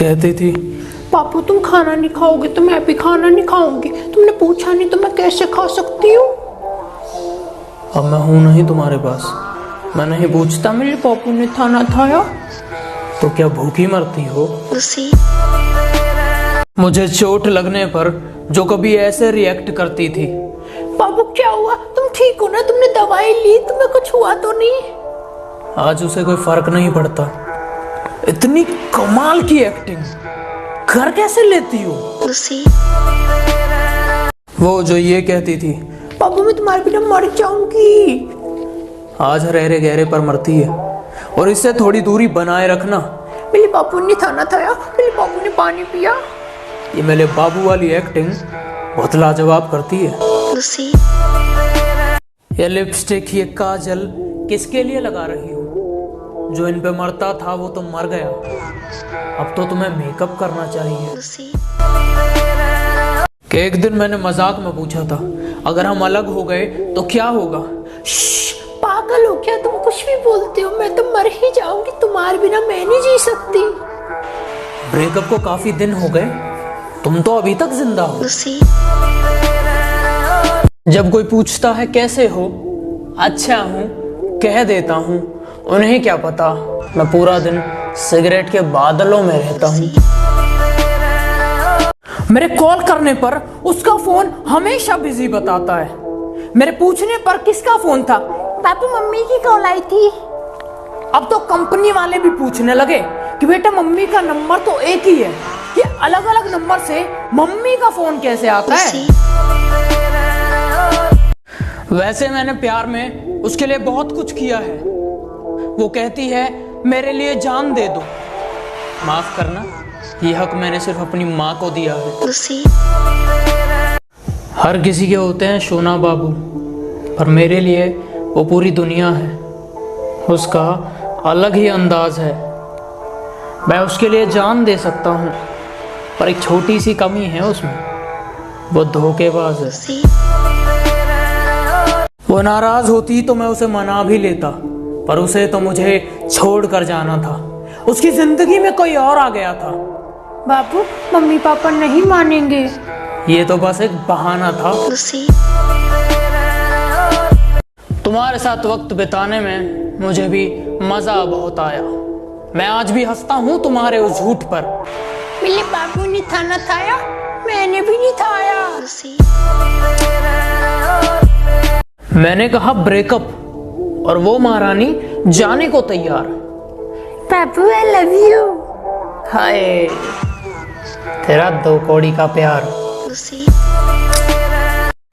कहती थी, पापू तुम खाना नहीं खाओगे तो मैं भी खाना नहीं खाऊंगी। तुमने पूछा नहीं तो मैं कैसे खा सकती हूँ? अब मैं हूं नहीं तुम्हारे पास, मैं नहीं पूछता। मेरे पापू ने खाना खाया तो क्या भूखी मरती हो? मुझे चोट लगने पर जो कभी ऐसे रिएक्ट करती थी। पापू क्या हुआ? तुम ठीक हो ना? तुमने दवाई ली? तुम्हें कुछ हुआ तो नहीं? आज उसे कोई फर्क नहीं पड़ता। इतनी कमाल की एक्टिंग घर कैसे लेती हो? वो जो ये कहती थी, पापू मैं तुम्हारे बिना मर जाऊंगी, आज रहरे गहरे पर मरती है। और इससे थोड़ी दूरी बनाए रखना। मेरे पापू ने खाना खाया, मेरे पापू ने पानी पिया। ये मेरे बाबू वाली एक्टिंग बहुत लाजवाब करती है। ये लिपस्टिक, ये काजल किसके लिए लगा रही हो? जो इन पे मरता था वो तो मर गया, अब तो तुम्हें मेकअप करना चाहिए। कि एक दिन मैंने मजाक में पूछा था, अगर हम अलग हो गए तो क्या होगा? पागल हो क्या? तुम कुछ भी बोलते हो, मैं तो मर ही जाऊंगी, तुम्हारे बिना मैं नहीं जी सकती। ब्रेकअप को काफी दिन हो गए, तुम तो अभी तक जिंदा हो। जब कोई पूछता है कैसे हो, अच्छा हूँ कह देता हूँ। उन्हें क्या पता मैं पूरा दिन सिगरेट के बादलों में रहता हूँ। मेरे कॉल करने पर उसका फोन हमेशा बिजी बताता है। मेरे पूछने पर किसका फोन था? पापू मम्मी की कॉल आई थी। अब तो कंपनी वाले भी पूछने लगे कि बेटा मम्मी का नंबर तो एक ही है, ये अलग अलग नंबर से मम्मी का फोन कैसे आता है? वैसे मैंने प्यार में उसके लिए बहुत कुछ किया है। वो कहती है मेरे लिए जान दे दो। माफ करना, ये हक मैंने सिर्फ अपनी माँ को दिया है। हर किसी के होते हैं सोना बाबू, पर मेरे लिए वो पूरी दुनिया है। उसका अलग ही अंदाज है। मैं उसके लिए जान दे सकता हूँ, पर एक छोटी सी कमी है उसमें, वो धोखेबाज है। वो नाराज होती तो मैं उसे मना भी लेता, पर उसे तो मुझे छोड़ कर जाना था। उसकी जिंदगी में कोई और आ गया था। बाबू मम्मी पापा नहीं मानेंगे। ये तो बस एक बहाना था। तुम्हारे साथ वक्त बिताने में मुझे भी मजा बहुत आया। मैं आज भी हंसता हूँ तुम्हारे उस झूठ पर। मेरे बाबू ने खाना खाया, मैंने भी नहीं खाया। मैंने कहा ब्रेकअप, और वो महारानी जाने को तैयार। बाबू आई लव यू। हाय तेरा दो कौड़ी का प्यार।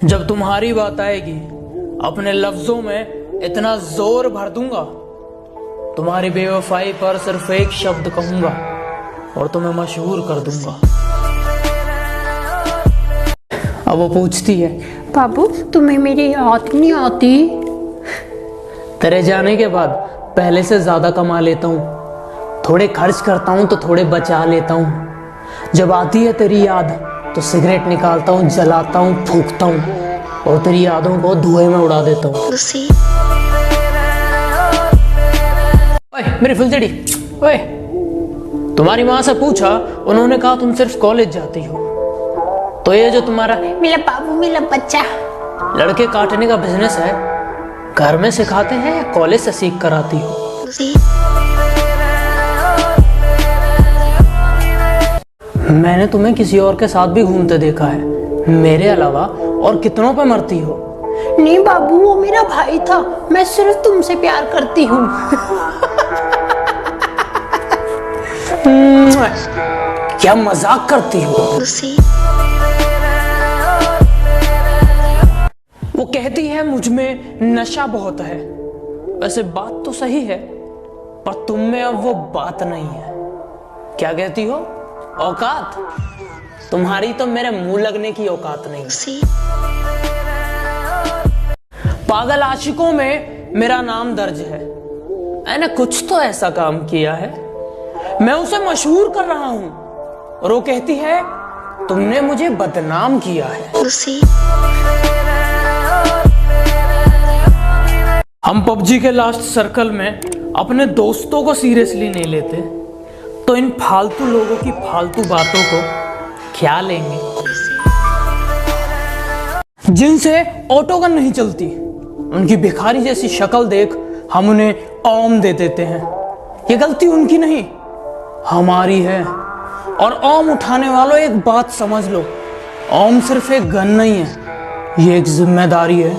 जब तुम्हारी बात आएगी, अपने लफ्जों में इतना जोर भर दूंगा, तुम्हारी बेवफाई पर सिर्फ एक शब्द कहूंगा और तुम्हें मशहूर कर दूंगा। अब वो पूछती है, बाबू तुम्हें मेरी याद नहीं आती? तेरे जाने के बाद पहले से ज्यादा कमा लेता हूँ, थोड़े खर्च करता हूँ तो थोड़े बचा लेता हूँ। जब आती है तेरी याद तो सिगरेट निकालता हूँ, जलाता हूँ, फूंकता हूँ और तेरी यादों को धुएं में उड़ा देता हूँ। ओए मेरी फुलझड़ी, ओए तुम्हारी माँ से पूछा, उन्होंने कहा तुम सिर्फ कॉलेज जाती हो, तो ये जो तुम्हारा मेरा बाबू मेरा बच्चा लड़के काटने का बिजनेस है, घर में सिखाते हैं या कॉलेज से सीख कर आती हो? मैंने तुम्हें किसी और के साथ भी घूमते देखा है, मेरे अलावा और कितनों पे मरती हो। नहीं बाबू वो मेरा भाई था, मैं सिर्फ तुमसे प्यार करती हूँ। क्या मजाक करती हो? वो कहती है मुझ में नशा बहुत है। वैसे बात तो सही है, पर तुम में अब वो बात नहीं है। क्या कहती हो? औकात? तुम्हारी तो मेरे मुंह लगने की औकात नहीं। पागल आशिकों में मेरा नाम दर्ज है। मैंने कुछ तो ऐसा काम किया है, मैं उसे मशहूर कर रहा हूं, और वो कहती है तुमने मुझे बदनाम किया है। हम पबजी के लास्ट सर्कल में अपने दोस्तों को सीरियसली नहीं लेते, तो इन फालतू लोगों की फालतू बातों को क्या लेंगे, जिनसे ऑटो गन नहीं चलती। उनकी भिखारी जैसी शक्ल देख हम उन्हें ओम दे देते हैं। ये गलती उनकी नहीं, हमारी है। और ओम उठाने वालों, एक बात समझ लो, ओम सिर्फ एक गन नहीं है, ये एक जिम्मेदारी है।